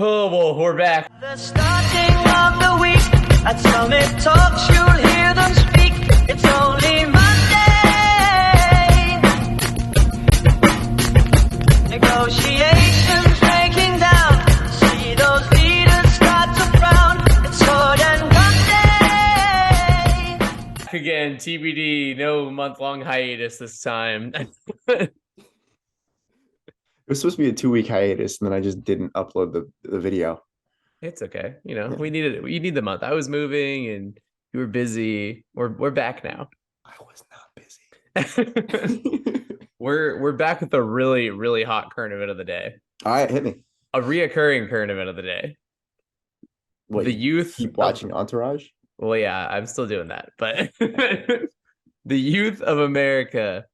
Oh, well, we're back. The starting of the week, at Summit Talks, you'll hear them speak. It's only Monday. Negotiations breaking down. See those leaders start to frown. It's sword and gun day. Again, TBD, no month-long hiatus this time. It was supposed to be a 2-week hiatus, and then I just didn't upload the video. It's okay. We needed it. You need the month. I was moving and you were busy. We're back now. I was not busy. We're back with a really, really hot current event of the day. All right, hit me. A reoccurring current event of the day. What, the youth keep watching Entourage? Well, yeah, I'm still doing that, but the youth of America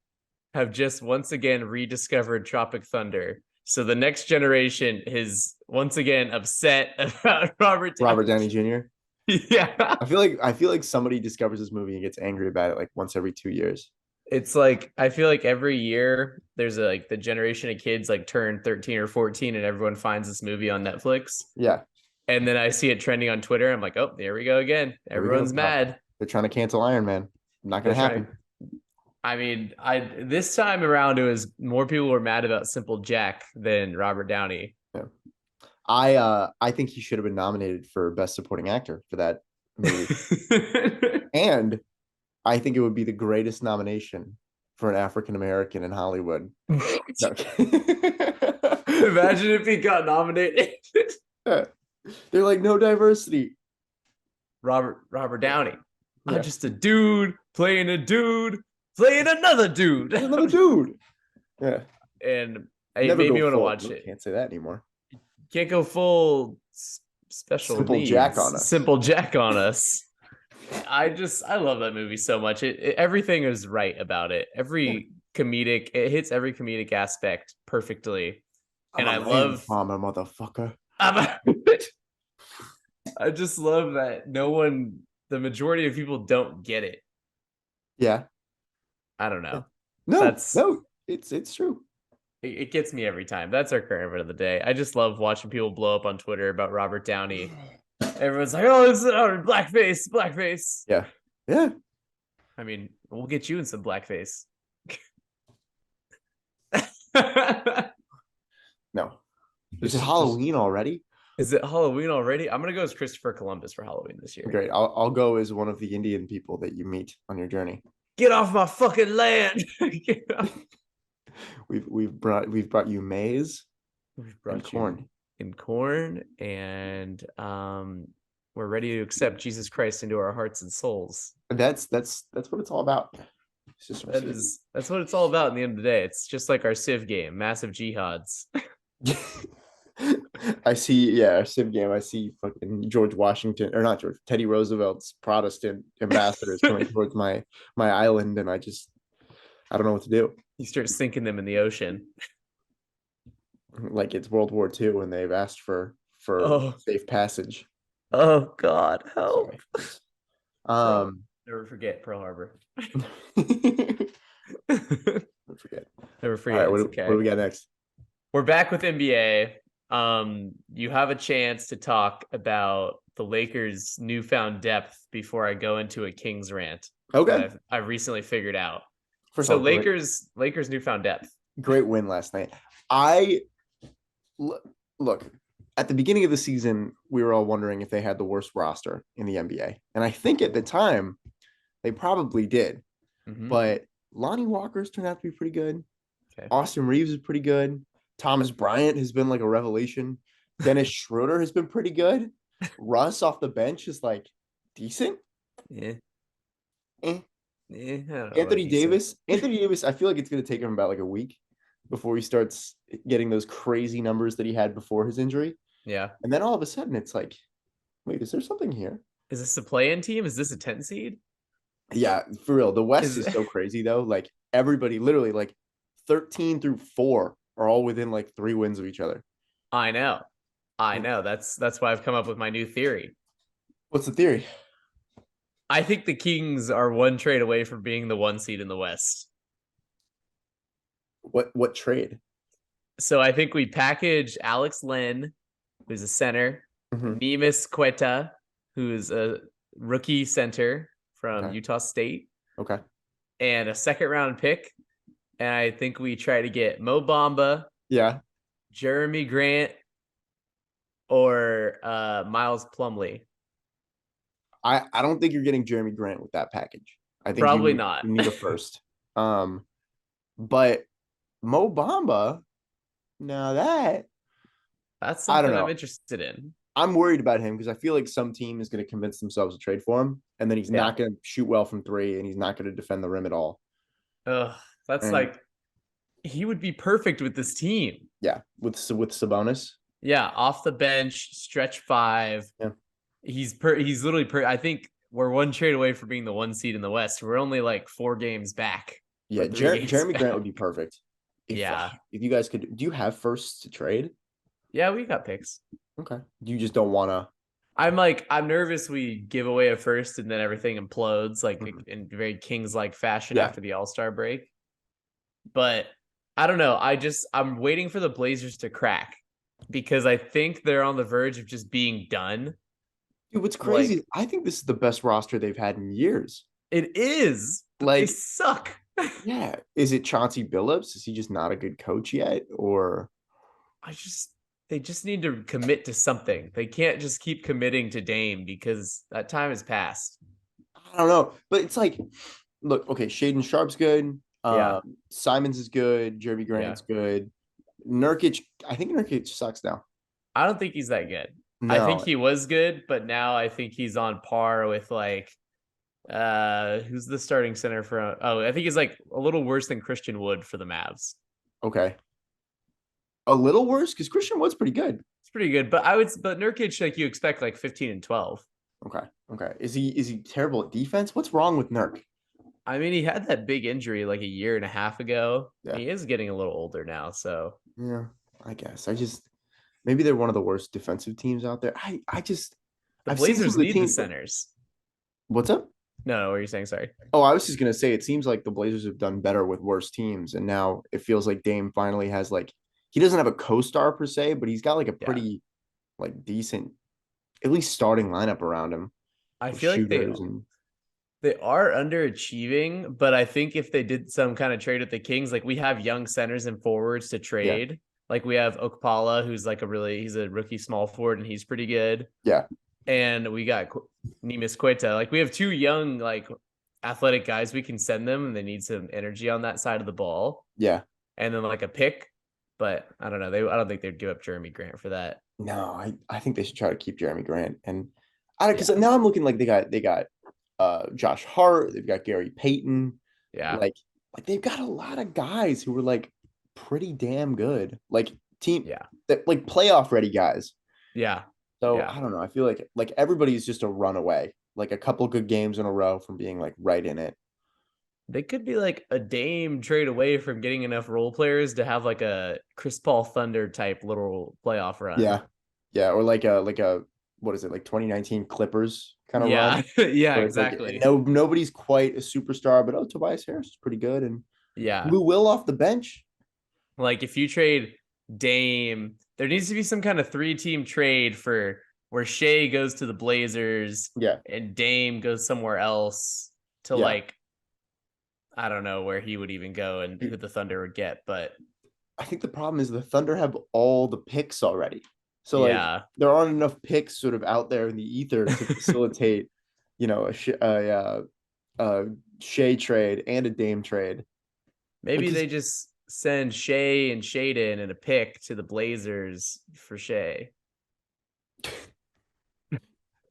have just once again rediscovered Tropic Thunder. So the next generation is once again upset about Robert Downey Jr. Yeah. I feel like somebody discovers this movie and gets angry about it like once every 2 years. It's like I feel like every year there's like the generation of kids like turn 13 or 14 and everyone finds this movie on Netflix. Yeah. And then I see it trending on Twitter. I'm like, oh, there we go again. Everyone's mad. They're trying to cancel Iron Man. Not going to happen. I mean, this time around, it was more people were mad about Simple Jack than Robert Downey. Yeah. I think he should have been nominated for Best Supporting Actor for that movie. And I think it would be the greatest nomination for an African American in Hollywood. Imagine if he got nominated. Yeah. They're like, no diversity. Robert Downey. Yeah. I'm just a dude playing another dude. Another dude. Yeah. And it made me want to watch it. Can't say that anymore. Can't go full special Simple needs. Jack on us. Simple Jack on us. I love that movie so much. Everything is right about it. It hits every comedic aspect perfectly. And I love Mama motherfucker. I just love that the majority of people don't get it. Yeah. I don't know. No, it's true. It gets me every time. That's our current event of the day. I just love watching people blow up on Twitter about Robert Downey. Everyone's like, oh, this is blackface. Yeah. Yeah. I mean, we'll get you in some blackface. No. Is it Halloween already? Is it Halloween already? I'm gonna go as Christopher Columbus for Halloween this year. Great. I'll go as one of the Indian people that you meet on your journey. Get off my fucking land. We've brought you maize. We've brought corn. And we're ready to accept Jesus Christ into our hearts and souls. That's what it's all about. That's what it's all about in the end of the day. It's just like our Civ game, massive jihads. I see, our Civ game. I see fucking Teddy Roosevelt's Protestant ambassadors coming towards my island, and I don't know what to do. You start sinking them in the ocean. Like it's World War II, and they've asked for safe passage. Oh God, help! Never forget Pearl Harbor. Never forget. Never forget. All right, what do we got next? We're back with NBA. You have a chance to talk about the Lakers' newfound depth before I go into a Kings rant. Okay. I've recently figured out. Lakers newfound depth. Great win last night. Look, at the beginning of the season, we were all wondering if they had the worst roster in the NBA. And I think at the time, they probably did. Mm-hmm. But Lonnie Walker's turned out to be pretty good. Okay. Austin Reeves is pretty good. Thomas Bryant has been like a revelation. Dennis Schroeder has been pretty good. Russ off the bench is like decent. Yeah. Anthony Davis, I feel like it's going to take him about like a week before he starts getting those crazy numbers that he had before his injury. Yeah. And then all of a sudden it's like, wait, is there something here? Is this a play-in team? Is this a 10 seed? Yeah, for real. The West is so crazy though. Like everybody literally like 13 through 4 are all within like 3 wins of each other. I know. That's why I've come up with my new theory. What's the theory? I think the Kings are one trade away from being the 1 seed in the West. What trade? So I think we package Alex Len who's a center, Mhm. Nemus Quetta, who's a rookie center from Okay. Utah State, Okay. and a second round pick. And I think we try to get Mo Bamba, Yeah. Jeremy Grant, or Miles Plumley. I don't think you're getting Jeremy Grant with that package. I think Probably not. you need a first. But Mo Bamba, now that That's I don't something I'm know. interested in. I'm worried about him because I feel like some team is going to convince themselves to trade for him, and then he's Yeah. not going to shoot well from three, and he's not going to defend the rim at all. Ugh, that's And like he would be perfect with this team. yeah, with Sabonis, Yeah, off the bench, stretch five. yeah, He's literally I think we're one trade away from being the one seed in the West. We're only like 4 games back. yeah. Or 3 games Jeremy back. Grant would be perfect. Yeah. If you guys could, do you have firsts to trade? Yeah, we got picks. Okay. You just don't want to. I'm nervous we give away a first and then everything implodes like in very Kings like fashion after the All-Star break. But I don't know. I'm waiting for the Blazers to crack because I think they're on the verge of just being done. Dude, what's crazy? Like, I think this is the best roster they've had in years. it is. But Like, they suck. yeah. Is it Chauncey Billups? Is he just not a good coach yet? Or They just need to commit to something. They can't just keep committing to Dame because that time has passed. I don't know. But it's like, look, okay, Shaden Sharp's good. Yeah. Simons is good. Jeremy Grant's good. Nurkic, I think Nurkic sucks now. I don't think he's that good. No. I think he was good, but now I think he's on par with like who's the starting center for I think he's like a little worse than Christian Wood for the Mavs. Okay. A little worse because Christian Wood's pretty good. It's pretty good, but but Nurkic, like you expect like 15 and 12. Okay. Okay. Is he terrible at defense? What's wrong with Nurk? I mean, he had that big injury like a year and a half ago. Yeah. He is getting a little older now, so yeah, I guess. Maybe they're one of the worst defensive teams out there. I've seen some Blazers of the need the teams. centers. What's up? No, what are you saying? Sorry. Oh, I was just gonna say it seems like the Blazers have done better with worse teams, and now it feels like Dame finally has like he doesn't have a co-star per se, but he's got like a pretty like decent, at least starting lineup around him. I feel like they are underachieving, but I think if they did some kind of trade with the Kings, like we have young centers and forwards to trade. Yeah. Like we have Okpala, who's like he's a rookie small forward and he's pretty good. Yeah. And we got Nemus Quetta. Like we have 2 young, like athletic guys we can send them and they need some energy on that side of the ball. Yeah. And then like a pick, but I don't know. I don't think they'd give up Jeremy Grant for that. No, I think they should try to keep Jeremy Grant. And because now I'm looking like they got Josh Hart, they've got Gary Payton. Yeah. Like they've got a lot of guys who were like pretty damn good. Like that like playoff ready guys. Yeah. So I don't know. I feel like everybody's just a runaway. Like a couple good games in a row from being like right in it. They could be like a Dame trade away from getting enough role players to have like a Chris Paul Thunder type little playoff run. Yeah. Yeah. Or like a what is it, like 2019 Clippers kind of run? Yeah, exactly. Like, nobody's quite a superstar, but Tobias Harris is pretty good. And Lou Will off the bench. Like if you trade Dame, there needs to be some kind of 3-team trade for where Shea goes to the Blazers, and Dame goes somewhere else to like, I don't know where he would even go and who the Thunder would get, but I think the problem is the Thunder have all the picks already. So like there aren't enough picks sort of out there in the ether to facilitate, a Shea trade and a Dame trade. Maybe they just send Shea and Shaden and a pick to the Blazers for Shea.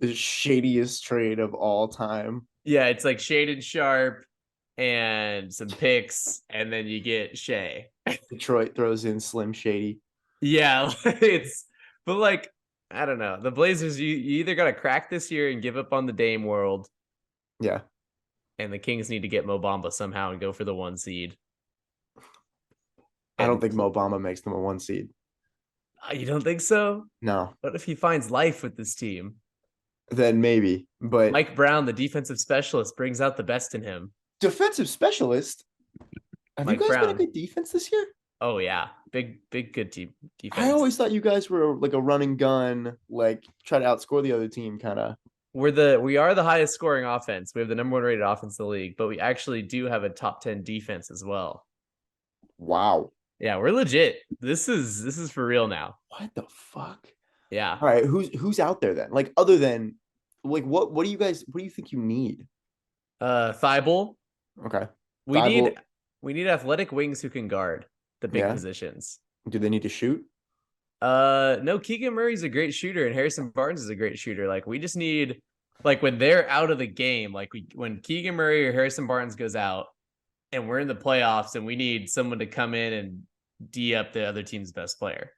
The shadiest trade of all time. Yeah, it's like Shaden Sharp and some picks, and then you get Shea. Detroit throws in Slim Shady. Yeah, but like, I don't know. The Blazers, you either got to crack this year and give up on the Dame world. Yeah. And the Kings need to get Mo Bamba somehow and go for the 1 seed. I don't think Mo Bamba makes them a 1 seed. You don't think so? No. What if he finds life with this team? Then maybe, but Mike Brown, the defensive specialist, brings out the best in him. Defensive specialist? Have you guys been a good defense this year? Oh, yeah. big good team I defense. always thought you guys were like a run and gun, like try to outscore the other team kind of. We are the highest scoring offense. We have the number one rated offense in the league, but we actually do have a top 10 defense as well. Wow. Yeah, we're legit. This is for real now. What the fuck? Yeah. All right, who's out there then? Like other than like what do you guys what do you think you need? Thibault. Okay. We need Thibault, we need athletic wings who can guard the big yeah. positions. Do they need to shoot? No, Keegan Murray's a great shooter and Harrison Barnes is a great shooter. Like we just need like when they're out of the game, like when Keegan Murray or Harrison Barnes goes out and we're in the playoffs and we need someone to come in and D up the other team's best player.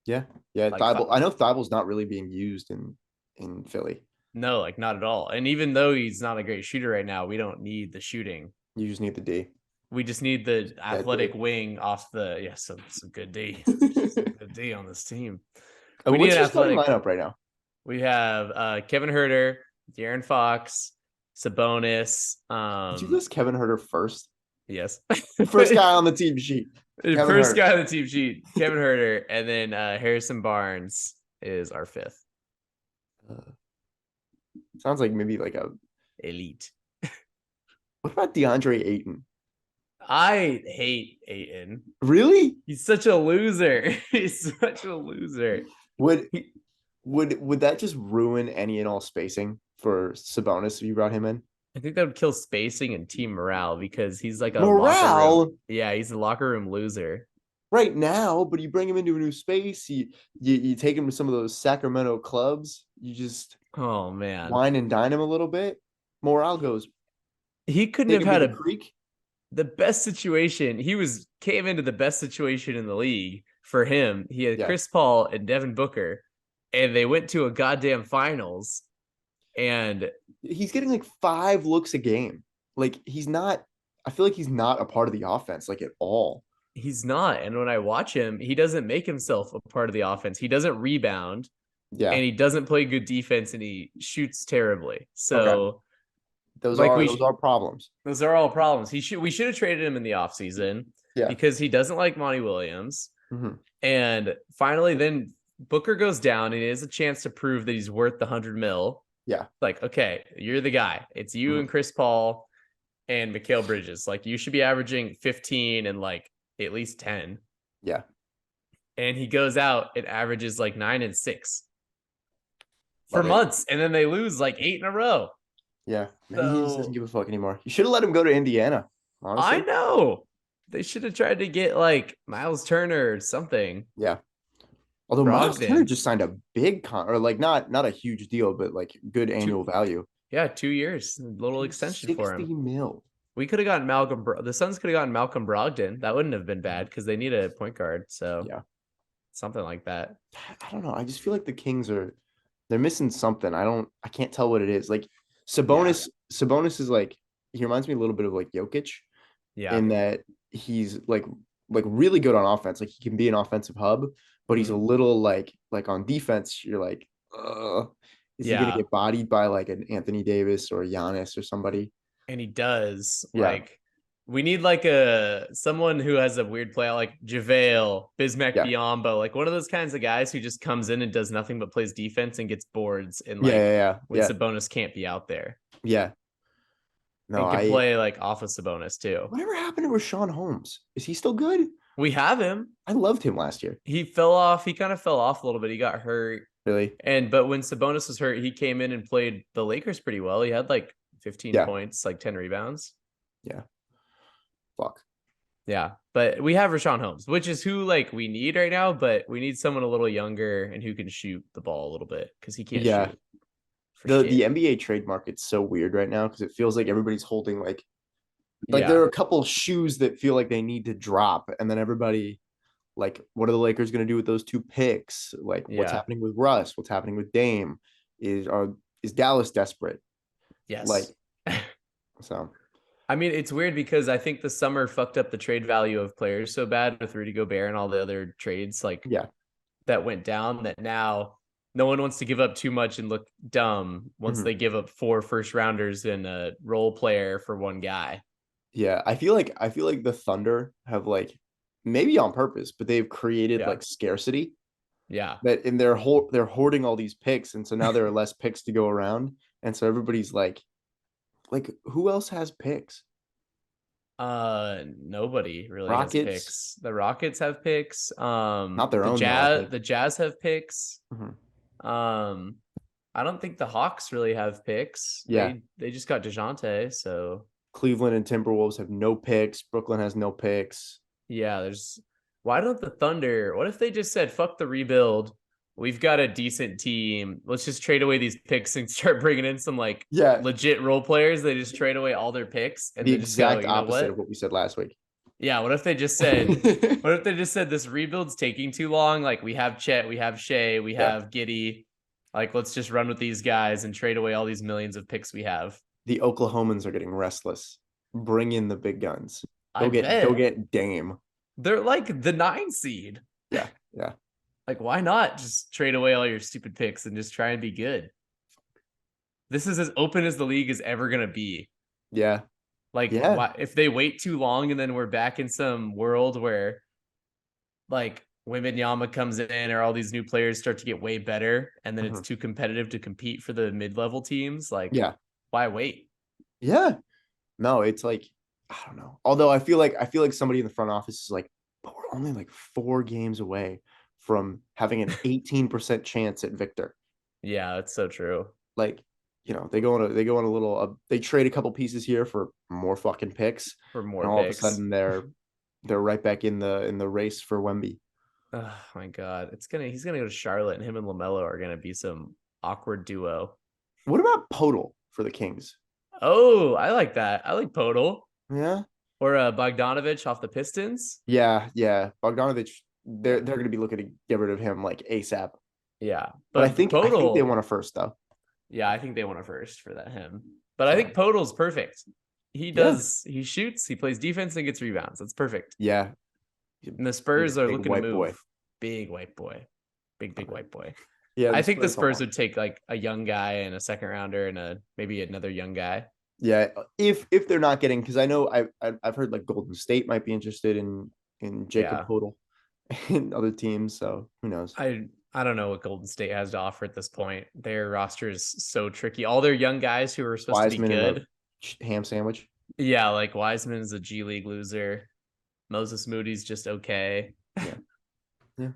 Yeah. Yeah, Like Thibault. I know Thibault's not really being used in Philly. no, like not at all. And even though he's not a great shooter right now, we don't need the shooting. You just need the D. We just need the That athletic D. wing off the some good D. Some good D on this team. Oh, We need what's an your starting athletic. lineup right now? We have Kevin Herter, De'Aaron Fox, Sabonis. Did you list Kevin Herter first? Yes. First guy on the team sheet. Kevin First Herter. guy on the team sheet, Kevin Herter, and then Harrison Barnes is our fifth. Sounds like maybe like a. Elite. What about DeAndre Ayton? I hate Ayton. Really? He's such a loser. He's such a loser. Would would that just ruin any and all spacing for Sabonis if you brought him in? I think that would kill spacing and team morale because he's like a locker Morale room. Yeah, he's a locker room loser. right now, but you bring him into a new space. You take him to some of those Sacramento clubs. You just Oh man. wine and dine him a little bit. Morale goes. He couldn't Take have him had to a the creek. the best situation. Came into the best situation in the league for him. He had Yeah. Chris Paul and Devin Booker, and they went to a goddamn finals. And He's getting like 5 looks a game. Like he's not. I feel like he's not a part of the offense like at all. he's not. And when I watch him, he doesn't make himself a part of the offense. He doesn't rebound, Yeah. and he doesn't play good defense, and he shoots terribly. So. Okay. Those Like are problems. those are all problems. We should have traded him in the offseason Yeah. because he doesn't like Monty Williams. Mhm. And finally, then Booker goes down and he has a chance to prove that he's worth the 100 mil. Yeah. Like, okay, you're the guy. It's you Mhm. and Chris Paul and Mikal Bridges. Like, you should be averaging 15 and like at least 10. Yeah. And he goes out and averages like 9 and 6 for Love it. months. And then they lose like 8 in a row. Yeah. Maybe he just So- doesn't give a fuck anymore. You should have let him go to Indiana. Honestly. I know. They should have tried to get like Miles Turner or something. Yeah. Although Miles Brogdon. Turner just signed a big or like not a huge deal, but like good annual value. Yeah, 2 years, a little extension for 60 him. mil. We could have gotten the Suns could have gotten Malcolm Brogdon. That wouldn't have been bad because they need a point guard. So Yeah. something like that. I don't know. I just feel like the Kings they're missing something. I can't tell what it is. Like Sabonis is like he reminds me a little bit of like Jokic Yeah. in that he's like really good on offense. Like he can be an offensive hub, but he's a little like on defense. You're like, is he Yeah. gonna get bodied by like an Anthony Davis or a Giannis or somebody? And he does. Yeah. Like we need like someone who has a weird play like JaVale, Bismack Yeah. Biyombo, like one of those kinds of guys who just comes in and does nothing but plays defense and gets boards and like when Yeah. Sabonis can't be out there. Yeah. No, And can play like off of Sabonis too. Whatever happened to Rashawn Holmes? Is he still good? We have him. I loved him last year. He fell off. He kind of fell off a little bit. He got hurt. Really? But when Sabonis was hurt, he came in and played the Lakers pretty well. He had like 15 Yeah. points, like 10 rebounds. Yeah. Fuck. Yeah. But we have Rashawn Holmes, which is who like we need right now, but we need someone a little younger and who can shoot the ball a little bit because he can't Yeah. shoot. for The shit. NBA trade market's so weird right now because it feels like everybody's holding like Yeah. there are a couple shoes that feel like they need to drop, and then everybody like, what are the Lakers going to do with those 2 picks? Like, what's Yeah. happening with Russ? What's happening with Dame? Is Dallas desperate? Yes. Like, so I mean, it's weird because I think the summer fucked up the trade value of players so bad with Rudy Gobert and all the other trades like yeah, that went down that now no one wants to give up too much and look dumb once Mhm. they give up 4 first rounders and a role player for one guy. yeah. I feel like the Thunder have like maybe on purpose, but they've created Yeah. like scarcity Yeah. that in they're hoarding all these picks, and so now there are less picks to go around, and so everybody's like who else has picks? Nobody really has Rockets, picks. The Rockets have picks. not their own though, I think. The Jazz have picks. Mhm. Um, I don't think the Hawks really have picks. Yeah, They just got DeJounte, so Cleveland and Timberwolves have no picks. Brooklyn has no picks. yeah, there's why don't the Thunder? What if they just said fuck the rebuild? We've got a decent team. Let's just trade away these picks and start bringing in some like Yeah, legit role players. They just trade away all their picks and the then just go, exact you know opposite of what? what we said last week. Yeah, what if they just said, what if they just said this rebuild's taking too long? Like we have Chet, we have Shea, we Yeah. have Giddy. Like let's just run with these guys and trade away all these millions of picks we have. The Oklahomans are getting restless. Bring in the big guns. I Go bet get Dame. they're like the 9 seed. Yeah, yeah. Like why not just trade away all your stupid picks and just try and be good? This is as open as the league is ever gonna be. Yeah. Like Yeah. why, if they wait too long and then we're back in some world where like Wembanyama comes in or all these new players start to get way better and then it's too competitive to compete for the mid-level teams, like Yeah. why wait? Yeah. No, it's like, I don't know. Although I feel like somebody in the front office is like, but we're only like 4 games away from having an 18% chance at Victor. Yeah, that's so true. Like, they go on a little they trade a couple pieces here for more fucking picks. For more And all picks. of a sudden they're right back in the race for Wemby. Oh my god. He's gonna go to Charlotte and him and LaMelo are gonna be some awkward duo. What about Podol for the Kings? Oh, I like that. I like Podol. Yeah. Or Bogdanovich off the Pistons. Yeah, yeah. Bogdanovich, they're going to be looking to get rid of him like ASAP. Yeah. But I But think Podol, they want a first though. yeah, I think they want a first for that him. But I think Podol's perfect. He shoots, he plays defense and gets rebounds. That's perfect. Yeah. And the Spurs are Big looking to white move. boy. Big white boy. Big white boy. Yeah. I think the Spurs would take like a young guy and a second rounder and maybe another young guy. Yeah, if they're not getting, because I know I've heard like Golden State might be interested in Jacob Podol and other teams. So who knows? I don't know what Golden State has to offer at this point. Their roster is so tricky. All their young guys who are supposed Wiseman to be good. Ham sandwich. Yeah, like Wiseman's a G League loser. Moses Moody's just okay. Yeah. Yeah.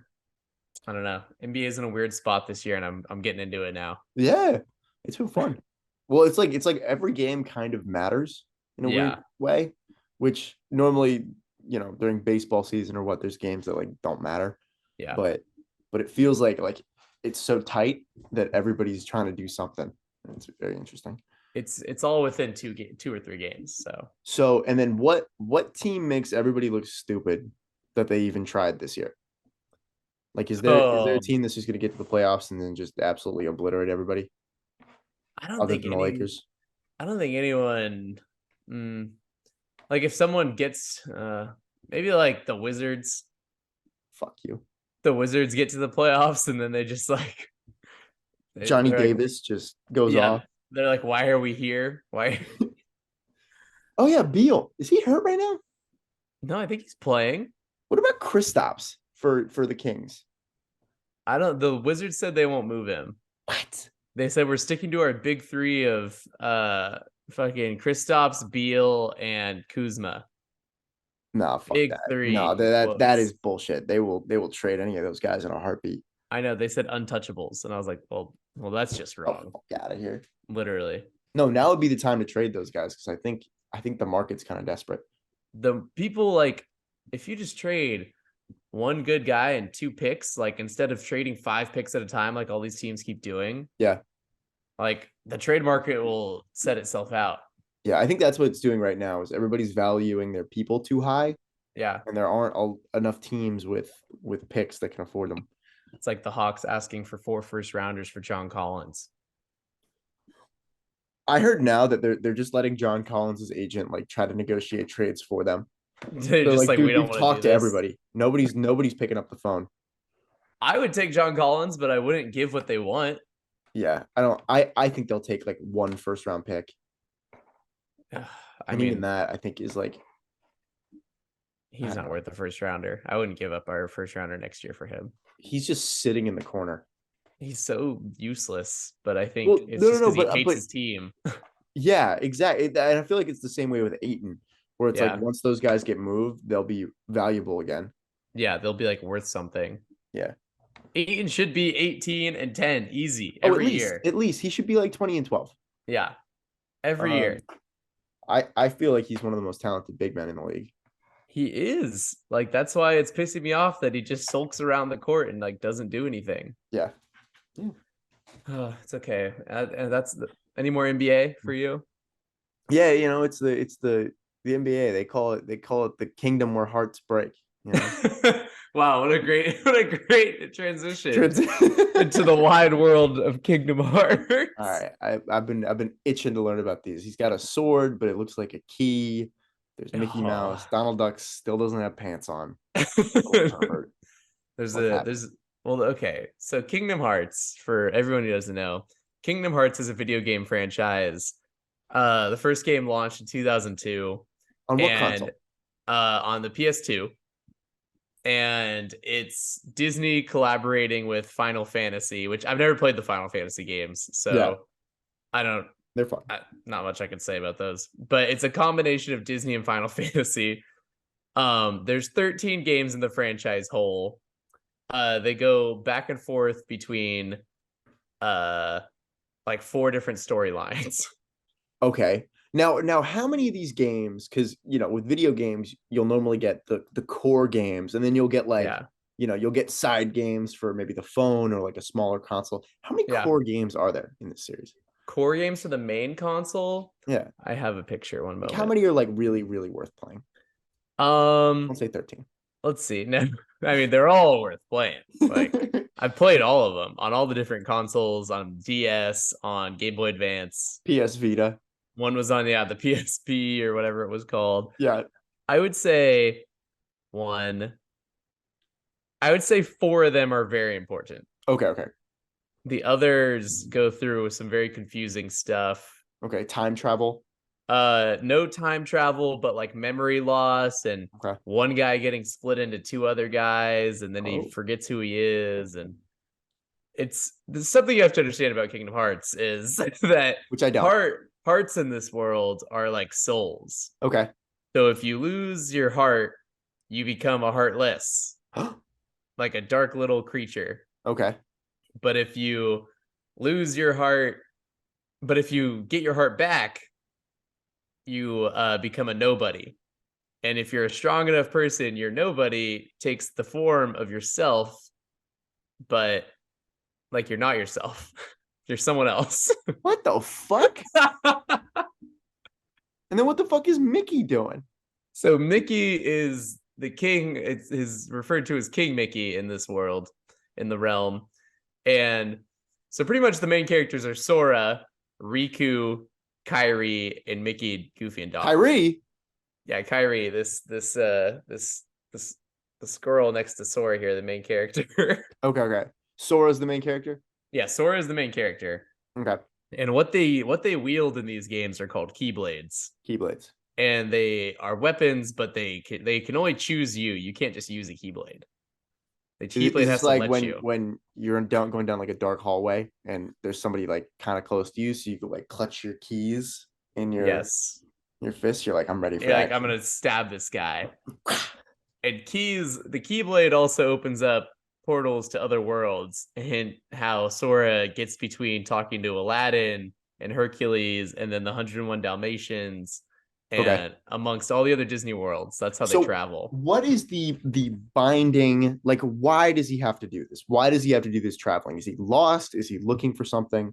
I don't know. NBA is in a weird spot this year, and I'm getting into it now. Yeah, it's been fun. Well, it's like every game kind of matters in a weird way, which normally, during baseball season or what, there's games that like don't matter. Yeah. But it feels like it's so tight that everybody's trying to do something. It's very interesting. It's all within 2 or 3 games. So and then what team makes everybody look stupid that they even tried this year? Like, is there a team that's just going to get to the playoffs and then just absolutely obliterate everybody? I don't think the Lakers. I don't think anyone. Like if someone gets maybe like the Wizards. Fuck you. The Wizards get to the playoffs and then they just like Johnny Davis just goes off. They're like, why are we here? Why? Oh yeah, Beal. Is he hurt right now? No, I think he's playing. What about Kristaps for the Kings? The Wizards said they won't move him. What? They said we're sticking to our big 3 of fucking Kristaps, Beal, and Kuzma. No, fuck big that. 3. No, that is bullshit. They will trade any of those guys in a heartbeat. I know they said untouchables, and I was like, well, that's just wrong. Fuck out of here. Literally. No, now would be the time to trade those guys because I think the market's kind of desperate. The people like if you just trade one good guy and 2 picks, like instead of trading 5 picks at a time, like all these teams keep doing. Yeah. Like the trade market will set itself out. Yeah, I think that's what it's doing right now is everybody's valuing their people too high. Yeah. And there aren't enough teams with picks that can afford them. It's like the Hawks asking for 4 first rounders for John Collins. I heard now that they're just letting John Collins' agent like try to negotiate trades for them. They're just like, dude, we don't we've want talked to to everybody. Nobody's picking up the phone. I would take John Collins, but I wouldn't give what they want. Yeah, I think they'll take like 1 first round pick. I mean even that I think is like He's not worth a first rounder. I wouldn't give up our first rounder next year for him. He's just sitting in the corner. He's so useless, but I think Well, it's no, just no, no, because he hates but his team. yeah, exactly. And I feel like it's the same way with Aiton, where it's like Yeah. once those guys get moved, they'll be valuable again. Yeah, they'll be like worth something. Yeah. Aiton should be 18 and 10 easy Oh, every year. at least he should be like 20 and 12. Yeah, every year. I feel like he's one of the most talented big men in the league. He is. Like, that's why it's pissing me off that he just sulks around the court and like doesn't do anything. Yeah. It's okay. And that's any more NBA for you? Yeah, you know, it's the NBA. They call it the kingdom where hearts break. You know? Wow, what a great transition into the wide world of Kingdom Hearts. All right, I've been itching to learn about these. He's got a sword, but it looks like a key. There's Mickey Mouse. Donald Duck still doesn't have pants on. Okay. So Kingdom Hearts, for everyone who doesn't know, Kingdom Hearts is a video game franchise. The first game launched in 2002. On what console? On the PS2. And it's Disney collaborating with Final Fantasy, which I've never played the Final Fantasy games, so yeah. They're fun. Not much I can say about those, but it's a combination of Disney and Final Fantasy. There's 13 games in the franchise whole. They go back and forth between like 4 different storylines. Okay. Now, how many of these games? Because with video games, you'll normally get the core games, and then you'll get you'll get side games for maybe the phone or like a smaller console. How many core games are there in this series? Core games for the main console? Yeah, I have a picture. One moment. How many are like really, really worth playing? I'll say 13. Let's see. No, I mean they're all worth playing. Like I've played all of them on all the different consoles, on DS, on Game Boy Advance, PS Vita. One was on the PSP or whatever it was called. Yeah. I would say 4 of them are very important. Okay. The others go through some very confusing stuff. Okay, time travel. No time travel, but like memory loss and one guy getting split into 2 other guys, and then he forgets who he is. And it's something you have to understand about Kingdom Hearts is that which I don't. Hearts in this world are like souls. Okay. So if you lose your heart, you become a heartless, like a dark little creature. Okay. But if you lose your heart, but if you get your heart back, you become a nobody. And if you're a strong enough person, your nobody takes the form of yourself, but like you're not yourself. You're someone else. What the fuck? And then what the fuck is Mickey doing? So Mickey is the king. It's referred to as King Mickey in this world, in the realm. And so pretty much the main characters are Sora, Riku, Kairi, and Mickey, Goofy, and Donald. Kairi? Yeah, Kairi, the squirrel next to Sora here, the main character. Okay. Sora's the main character? Yeah, Sora is the main character. Okay. And what they wield in these games are called Keyblades. Keyblades. And they are weapons, but they can only choose you. You can't just use a Keyblade. The Keyblade has to let you. When you're going down like a dark hallway and there's somebody like kind of close to you, so you can like clutch your keys in your fist. You're like, I'm ready for that. Like, I'm gonna stab this guy. And the Keyblade also opens up portals to other worlds, and how Sora gets between talking to Aladdin and Hercules and then the 101 Dalmatians and amongst all the other Disney worlds. That's how they travel. What is the binding, like, why does he have to do this? Why does he have to do this traveling? Is he lost? Is he looking for something?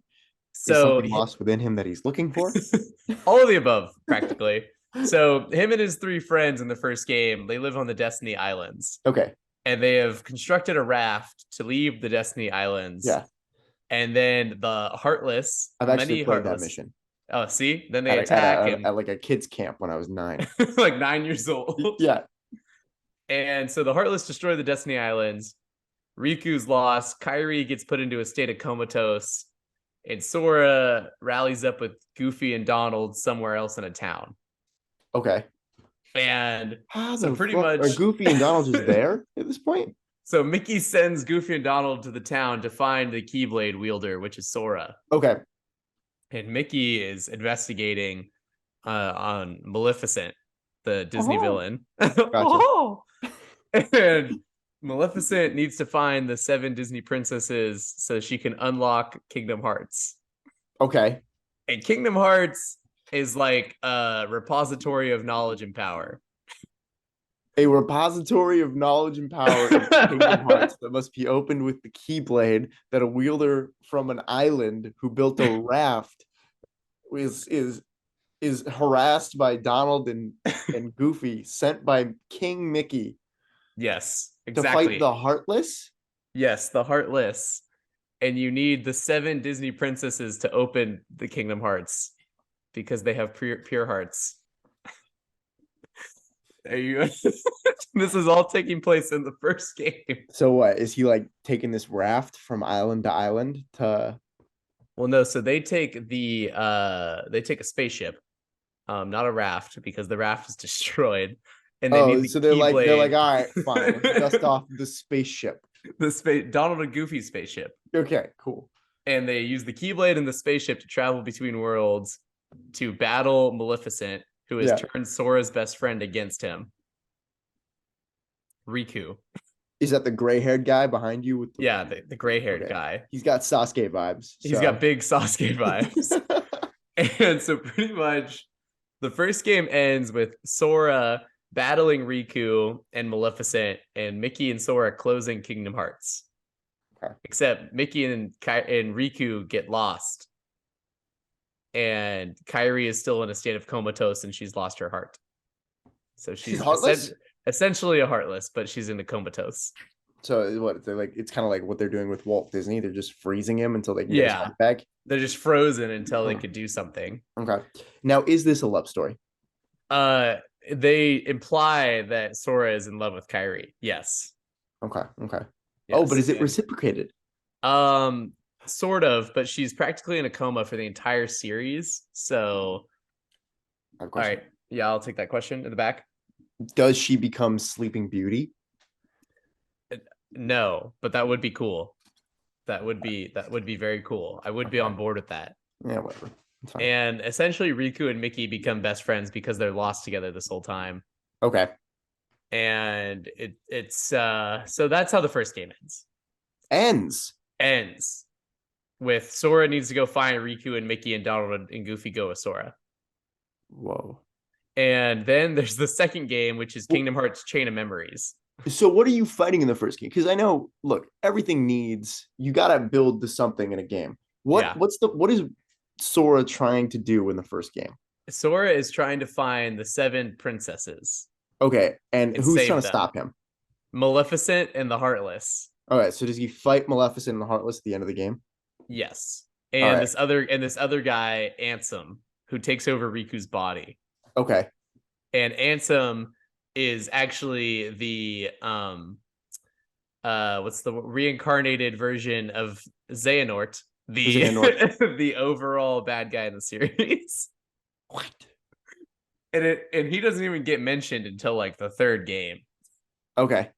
So is something lost within him that he's looking for? All of the above, practically. So him and his 3 friends in the first game, they live on the Destiny Islands. Okay. And they have constructed a raft to leave the Destiny Islands. Yeah. And then the Heartless. I've actually played that mission. Oh, see? Then they attack at like a kid's camp when I was 9. Like 9 years old. Yeah. And so the Heartless destroy the Destiny Islands. Riku's lost. Kairi gets put into a state of comatose. And Sora rallies up with Goofy and Donald somewhere else in a town. Okay. And How so the pretty fuck are much Goofy and Donald just there at this point? so Mickey sends Goofy and Donald to the town to find the Keyblade wielder, which is Sora. Okay. And Mickey is investigating on Maleficent, the Disney Oh, villain. gotcha. And Maleficent needs to find the 7 Disney princesses so she can unlock Kingdom Hearts. Okay. And Kingdom Hearts is like a repository of knowledge and power. A repository of knowledge and power in Kingdom Hearts that must be opened with the Keyblade that a wielder from an island who built a raft is harassed by Donald and Goofy, sent by King Mickey Yes, to fight exactly. the Heartless. Yes, the Heartless. And you need the 7 Disney princesses to open the Kingdom Hearts because they have pure hearts. Are you? This is all taking place in the first game. So what is he like taking this raft from island to island to? Well, no. So they take a spaceship, not a raft because the raft is destroyed, and they need the So they're like Keyblade. all right, fine, let's dust off the spaceship. The Donald and Goofy spaceship, Okay, cool. and they use the Keyblade and the spaceship to travel between worlds to battle Maleficent, who has turned Sora's best friend against him. Riku. Is that the gray-haired guy behind you with the gray-haired guy? He's got Sasuke vibes. He's got big Sasuke vibes. And so pretty much the first game ends with Sora battling Riku and Maleficent and Mickey and Sora closing Kingdom Hearts. Okay. Except Mickey and Riku get lost. And Kairi is still in a state of comatose and she's lost her heart. So she's heartless? Essentially a heartless, but she's in a comatose. So what? They're like, it's kind of like what they're doing with Walt Disney. They're just freezing him until they can get his heart back. They're just frozen until they could do something. Okay. Now, is this a love story? They imply that Sora is in love with Kairi. Yes. Okay. Yes. Oh, but is it reciprocated? Sort of, but she's practically in a coma for the entire series. So, all right. Yeah, I'll take that question in the back. Does she become Sleeping Beauty? No, but that would be cool. That would be very cool. I would be on board with that. Yeah, whatever. And essentially Riku and Mickey become best friends because they're lost together this whole time. Okay. And it's so that's how the first game ends. Ends with Sora needs to go find Riku and Mickey, and Donald and Goofy go with Sora. Whoa. And then there's the second game, which is Kingdom Hearts Chain of Memories. So what are you fighting in the first game? Because I know, look, everything needs, you got to build to something in a game. What is Sora trying to do in the first game? Sora is trying to find the 7 princesses. Okay, and who's trying to stop him? Maleficent and the Heartless. All right, so does he fight Maleficent and the Heartless at the end of the game? Yes. And this other guy, Ansem, who takes over Riku's body. Okay. And Ansem is actually the what's the reincarnated version of Xehanort, the overall bad guy in the series. What? And he doesn't even get mentioned until like the third game. Okay.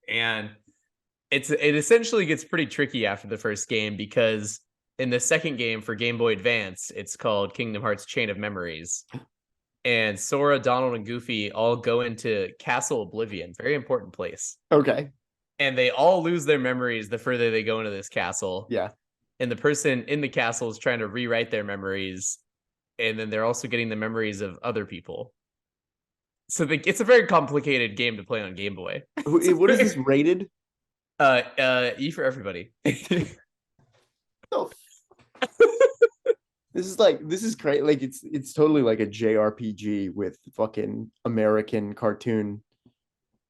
And it essentially gets pretty tricky after the first game because in the second game for Game Boy Advance, it's called Kingdom Hearts Chain of Memories. And Sora, Donald, and Goofy all go into Castle Oblivion, very important place. Okay. And they all lose their memories the further they go into this castle. Yeah. And the person in the castle is trying to rewrite their memories. And then they're also getting the memories of other people. So it's a very complicated game to play on Game Boy. What is this rated? E for everybody. Oh. This is great. Like it's totally like a JRPG with fucking American cartoon.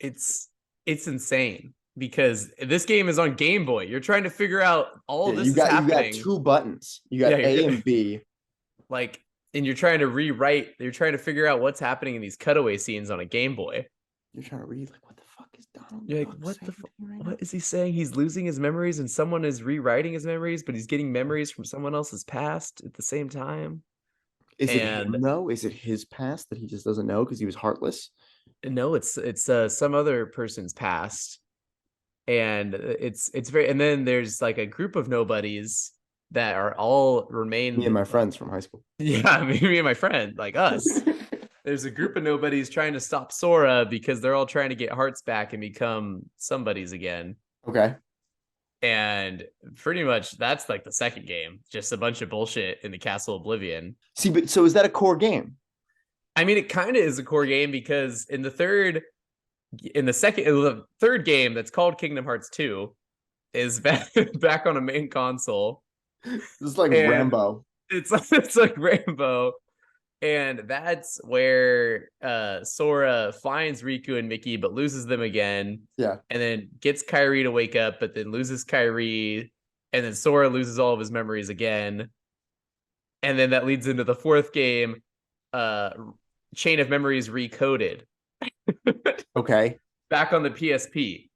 It's insane because this game is on Game Boy. You're trying to figure out all this is happening. You got 2 buttons. You got A and B. Like, and you're trying to rewrite. You're trying to figure out what's happening in these cutaway scenes on a Game Boy. You're trying to read like, what the fuck is Donald? You're like, what the fuck? What is he saying? He's losing his memories, and someone is rewriting his memories, but he's getting memories from someone else's past at the same time. Is it And him though? Is it his past that he just doesn't know because he was heartless? no, it's some other person's past. And it's very, and then there's like a group of nobodies that are all Me and remain my friends from high school. yeah, me and my friend, like us. There's a group of nobodies trying to stop Sora because they're all trying to get hearts back and become somebodies again. Okay. And pretty much that's like the second game, just a bunch of bullshit in the Castle Oblivion. See, but so is that a core game? I mean, it kind of is a core game because in the third game that's called Kingdom Hearts 2 is back on a main console. It's like And Rambo. it's like Rainbow. And that's where Sora finds Riku and Mickey, but loses them again. Yeah. And then gets Kairi to wake up, but then loses Kairi. And then Sora loses all of his memories again. And then that leads into the fourth game, Chain of Memories Recoded. Okay. Back on the PSP.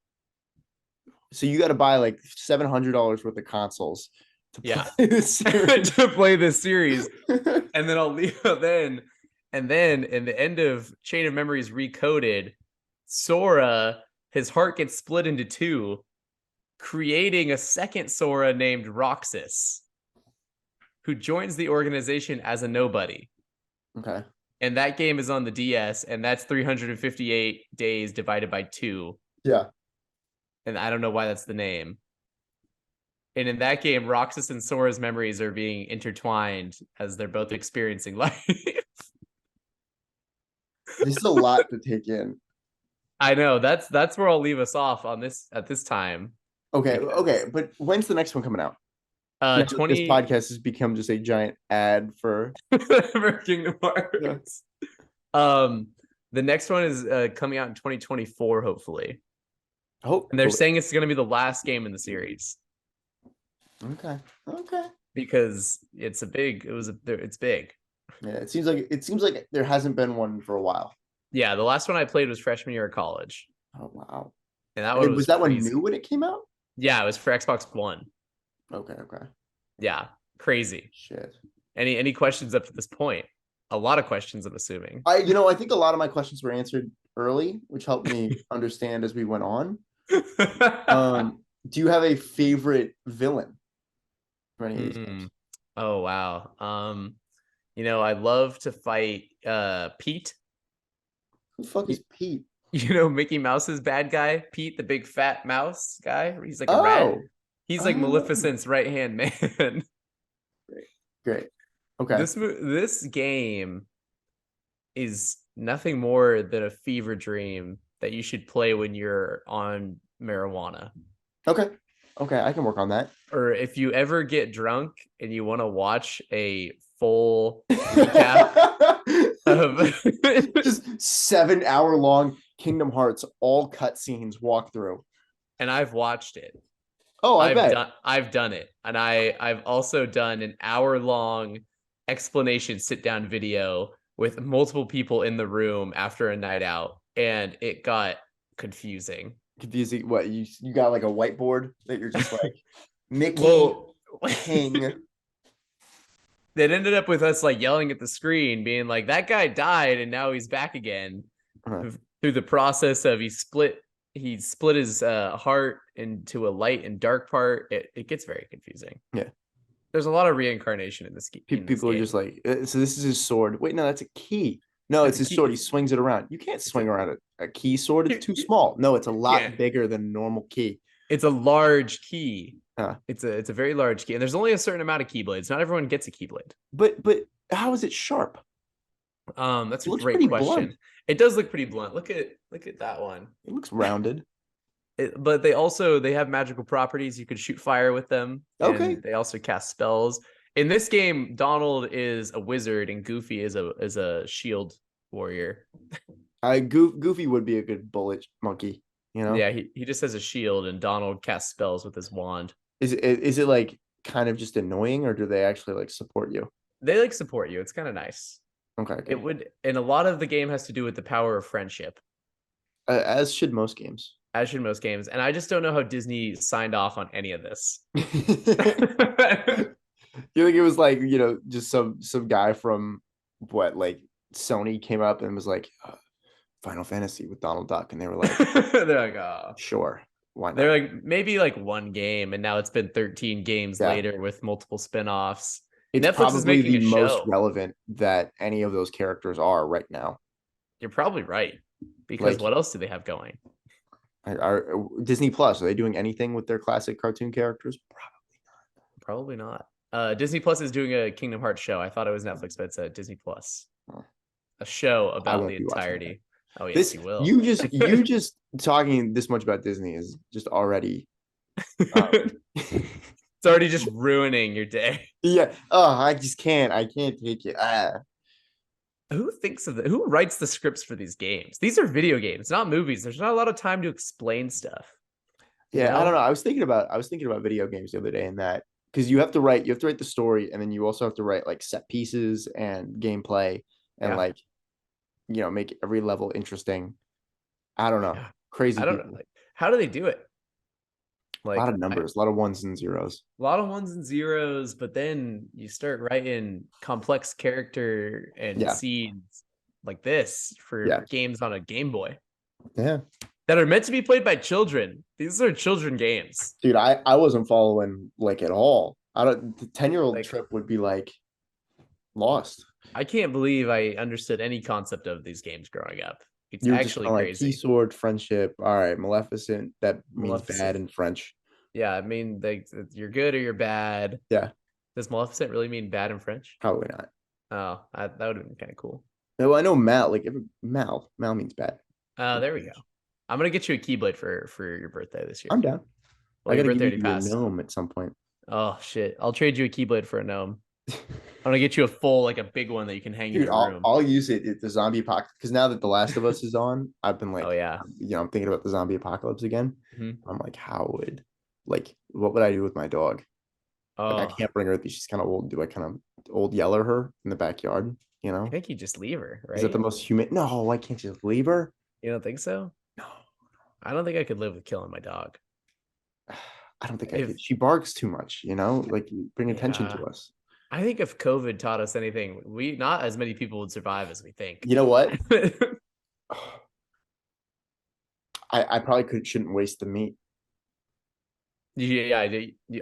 So you got to buy like $700 worth of consoles to play this series. to play this series. And then I'll leave then. And then in the end of Chain of Memories Recoded, Sora, his heart gets split into two, creating a second Sora named Roxas, who joins the organization as a nobody. Okay. And that game is on the DS, and that's 358 days divided by 2. Yeah. And I don't know why that's the name. And in that game, Roxas and Sora's memories are being intertwined as they're both experiencing life. This is a lot to take in. I know. That's where I'll leave us off on this at this time. Okay. Okay. But when's the next one coming out? 20 This podcast has become just a giant ad for Kingdom Hearts. The next one is coming out in 2024, hopefully. Oh, and they're saying it's going to be the last game in the series. Okay. Okay. Because it's big. Yeah, it seems like there hasn't been one for a while. Yeah, the last one I played was freshman year of college. Oh wow. And that one was that crazy. One new when it came out? Yeah, it was for Xbox One. Okay. Yeah, crazy. Shit. Any questions up to this point? A lot of questions, I'm assuming. I think a lot of my questions were answered early, which helped me understand as we went on. Do you have a favorite villain for any of these games? Oh wow. I love to fight Pete. Who the fuck is Pete? Mickey Mouse's bad guy, Pete, the big fat mouse guy. He's like a rat. He's like Maleficent's right-hand man. Great. Okay. This game is nothing more than a fever dream that you should play when you're on marijuana. Okay, I can work on that. Or if you ever get drunk and you want to watch a full recap of just 7-hour long Kingdom Hearts all cutscenes walkthrough. And I've watched it. Oh, bet. I've done it. And I've also done an hour-long explanation sit-down video with multiple people in the room after a night out. And it got confusing. Confusing? What? You got like a whiteboard that you're just like, Mickey, King. It ended up with us like yelling at the screen, being like, that guy died and now he's back again. Through the process of he split his heart into a light and dark part. It gets very confusing. Yeah. There's a lot of reincarnation in this game. People are just like, so this is his sword. Wait, no, that's a key. No, it's his sword. He swings it around. You can't swing around a key sword. It's too small. No, it's a lot bigger than a normal key. It's a large key. It's a very large key. And there's only a certain amount of keyblades. Not everyone gets a keyblade. But how is it sharp? That's a great question. Blunt. It does look pretty blunt. Look at that one. It looks rounded. But they have magical properties. You can shoot fire with them. Okay. They also cast spells. In this game, Donald is a wizard and Goofy is a shield warrior. Goofy would be a good bullet monkey, Yeah, he just has a shield and Donald casts spells with his wand. Is it like kind of just annoying, or do they actually like support you? They like support you. It's kind of nice. Okay. It would, and a lot of the game has to do with the power of friendship. As should most games. And I just don't know how Disney signed off on any of this. You think it was like, just some guy from what, like Sony came up and was like Final Fantasy with Donald Duck, and they were like, They're like, oh, sure, why not? they're like maybe like one game, and now it's been 13 games Yeah. later with multiple spin-offs. It's Netflix is probably making the a most show. relevant that any of those characters are right now. You're probably right, because Like, what else do they have going? are Disney Plus, are they doing anything with their classic cartoon characters? Probably not. Disney Plus is doing a Kingdom Hearts show. I thought it was Netflix, but it's a Disney Plus. Oh. A show I about won't the be watching that. entirety. Oh yes, This you will. you just talking this much about Disney is just already It's already just ruining your day. yeah. Oh, I can't take it. Who thinks of who writes the scripts for these games? These are video games, not movies. There's not a lot of time to explain stuff. Yeah, I don't know. I was thinking about video games the other day, and that because you have to write the story, and then you also have to write like set pieces and gameplay, and like make every level interesting. I don't know. Yeah. Crazy. I don't know. Like, how do they do it? Like a lot of numbers, a lot of ones and zeros. A lot of ones and zeros, but then you start writing complex character and scenes like this for games on a Game Boy. Yeah. That are meant to be played by children. These are children games. Dude, I wasn't following like at all. The 10-year-old Tripp would be like lost. I can't believe I understood any concept of these games growing up. It's You're actually just crazy. Like key sword, friendship. All right, Maleficent. That means bad in French. Yeah, I mean, you're good or you're bad. Yeah. Does Maleficent really mean bad in French? Probably not. Oh, that would have been kind of cool. No, I know Mal. Like Mal means bad. There we go. I'm gonna get you a Keyblade for your birthday this year. I'm down. Well, I gotta your birthday give you a gnome at some point. Oh shit! I'll trade you a Keyblade for a gnome. I'm gonna get you a full, like a big one that you can hang in your room. I'll use it at the zombie apocalypse because now that The Last of Us is on, I've been like, oh yeah, I'm thinking about the zombie apocalypse again. Mm-hmm. I'm like, what would I do with my dog? Oh, like, I can't bring her. She's kind of old. Do I kind of old yeller her in the backyard? I think you just leave her. Right? Is that the most human? No, why can't you just leave her? You don't think so? No, I don't think I could live with killing my dog. I don't think I could. She barks too much. Like bring attention to us. I think if COVID taught us anything, not as many people would survive as we think. You know what? I probably shouldn't waste the meat. Yeah.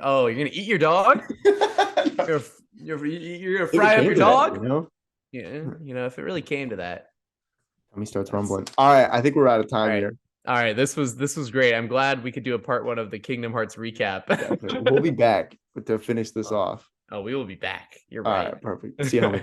Oh, you're gonna eat your dog? you're gonna fry up your dog? That, Yeah. If it really came to that. Tummy starts rumbling. All right, I think we're out of time here. All right, this was great. I'm glad we could do a part 1 of the Kingdom Hearts recap. We'll be back to finish this off. Oh, we will be back. You're right. All right, perfect. See you, homie.